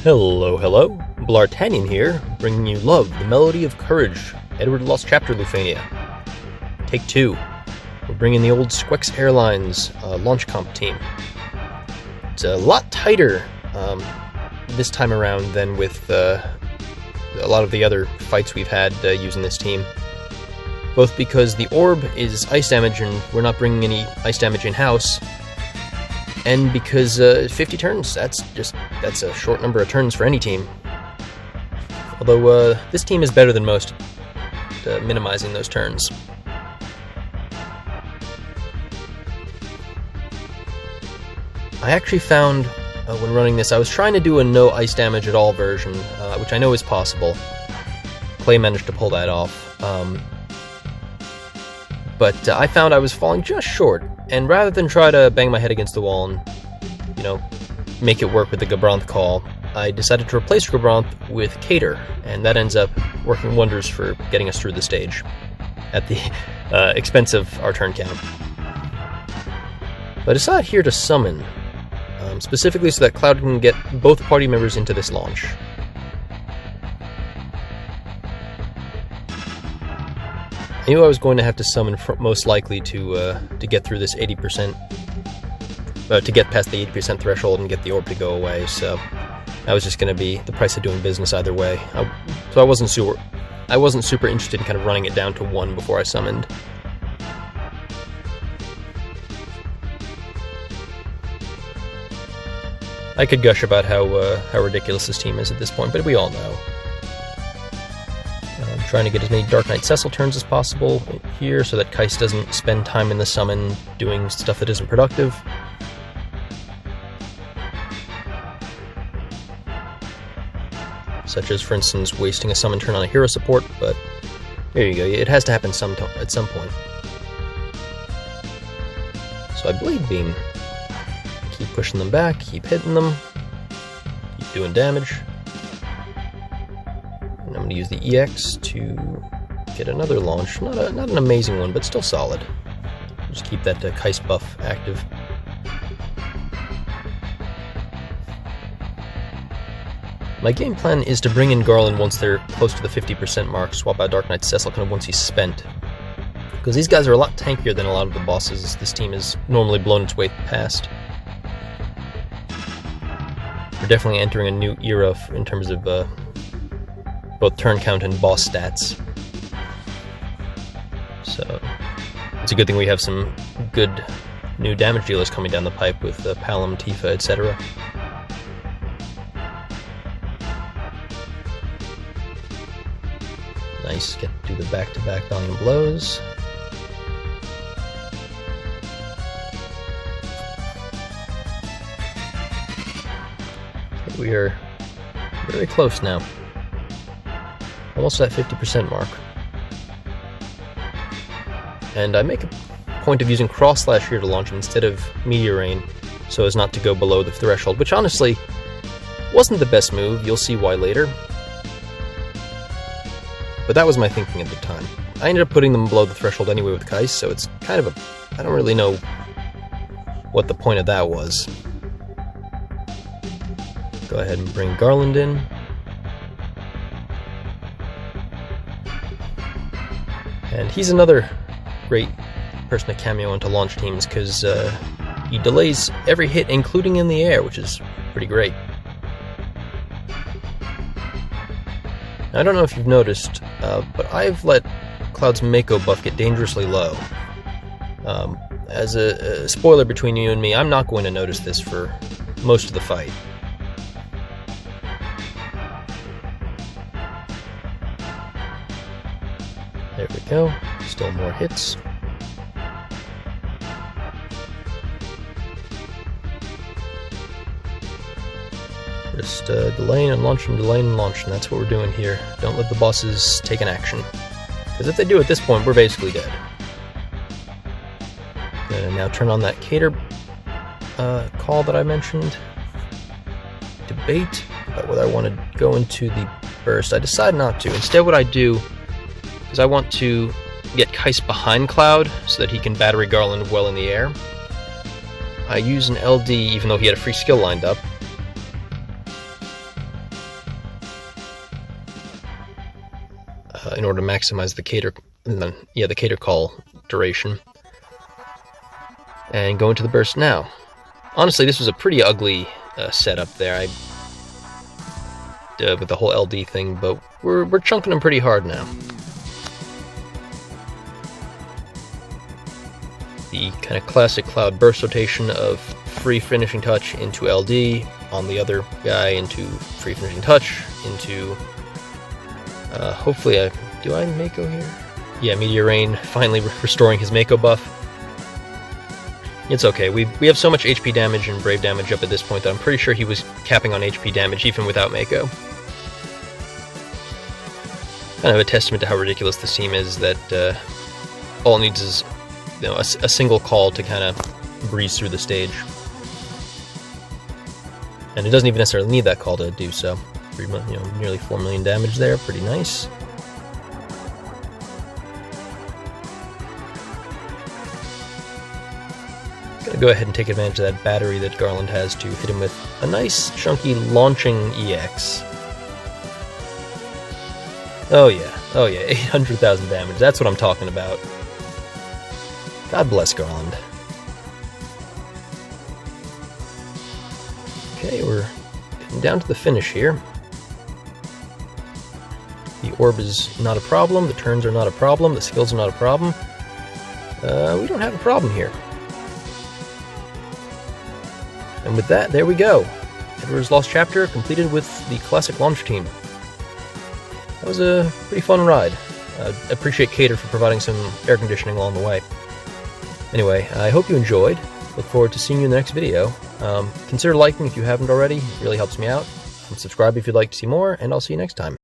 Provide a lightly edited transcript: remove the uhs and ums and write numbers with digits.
Hello, hello. Bl'Artagnan here, bringing you Love, the Melody of Courage, Edward Lost Chapter Lufenia. Take 2. We're bringing the old SQEX Airlines launch comp team. It's a lot tighter this time around than with a lot of the other fights we've had using this team. Both because the orb is ice damage and we're not bringing any ice damage in-house, and because 50 turns, that's a short number of turns for any team. Although this team is better than most at minimizing those turns. I actually found, when running this, I was trying to do a no ice damage at all version, which I know is possible. Clay managed to pull that off. But I found I was falling just short, and rather than try to bang my head against the wall and, make it work with the Gabranth call, I decided to replace Gabranth with Cater, and that ends up working wonders for getting us through the stage, at the expense of our turn count. But I decided here to summon, specifically so that Cloud can get both party members into this launch. I knew I was going to have to summon most likely to get through this 80%, to get past the 80% threshold and get the orb to go away, so that was just going to be the price of doing business either way. So I wasn't super interested in kind of running it down to 1 before I summoned. I could gush about how ridiculous this team is at this point, but we all know. Trying to get as many Dark Knight Cecil turns as possible here so that Kais doesn't spend time in the summon doing stuff that isn't productive. Such as, for instance, wasting a summon turn on a hero support, but there you go, it has to happen at some point. So I Blade Beam. Keep pushing them back, keep hitting them, keep doing damage. And I'm going to use the EX to get another launch. Not an amazing one, but still solid. Just keep that Kais buff active. My game plan is to bring in Garland once they're close to the 50% mark, swap out Dark Knight Cecil kind of once he's spent. Because these guys are a lot tankier than a lot of the bosses this team has normally blown its way past. We're definitely entering a new era in terms of both turn count and boss stats. So it's a good thing we have some good new damage dealers coming down the pipe with Palom, Tifa, etc. Nice, get to do the back-to-back Valiant Blows. We are very close now. Almost at 50% mark. And I make a point of using Cross Slash here to launch instead of Meteor Rain, so as not to go below the threshold, which honestly wasn't the best move. You'll see why later. But that was my thinking at the time. I ended up putting them below the threshold anyway with Kais, so it's kind of I don't really know what the point of that was. Go ahead and bring Garland in. And he's another great person to cameo into launch teams because he delays every hit, including in the air, which is pretty great. Now, I don't know if you've noticed, but I've let Cloud's Mako buff get dangerously low. As a spoiler between you and me, I'm not going to notice this for most of the fight. There we go. Still more hits. Just delaying and launching, delaying and launching. That's what we're doing here. Don't let the bosses take an action. Because if they do at this point, we're basically dead. Gonna now turn on that Cater call that I mentioned. Debate about whether I want to go into the burst. I decide not to. Instead, what I do is I want to get Kais behind Cloud so that he can battery Garland well in the air. I use an LD even though he had a free skill lined up. in order to maximize the cater call duration. And go into the burst now. Honestly, this was a pretty ugly setup there. With the whole LD thing, but we're chunking them pretty hard now. The kind of classic Cloud burst rotation of free finishing touch into LD, on the other guy into free finishing touch, into hopefully do I Mako here? Yeah, Meteor Rain finally restoring his Mako buff. It's okay, we have so much HP damage and Brave damage up at this point that I'm pretty sure he was capping on HP damage even without Mako. Kind of a testament to how ridiculous this team is, that all it needs is a single call to kind of breeze through the stage. And it doesn't even necessarily need that call to do so. Nearly 4 million damage there, pretty nice. Gotta go ahead and take advantage of that battery that Garland has to hit him with a nice, chunky launching EX. Oh yeah, 800,000 damage, that's what I'm talking about. God bless Garland. Okay, we're getting down to the finish here. The orb is not a problem, the turns are not a problem, the skills are not a problem. We don't have a problem here. And with that, there we go. Edward's Lost Chapter completed with the classic launch team. That was a pretty fun ride. I appreciate Cater for providing some air conditioning along the way. Anyway, I hope you enjoyed. Look forward to seeing you in the next video. Consider liking if you haven't already, it really helps me out. And subscribe if you'd like to see more, and I'll see you next time.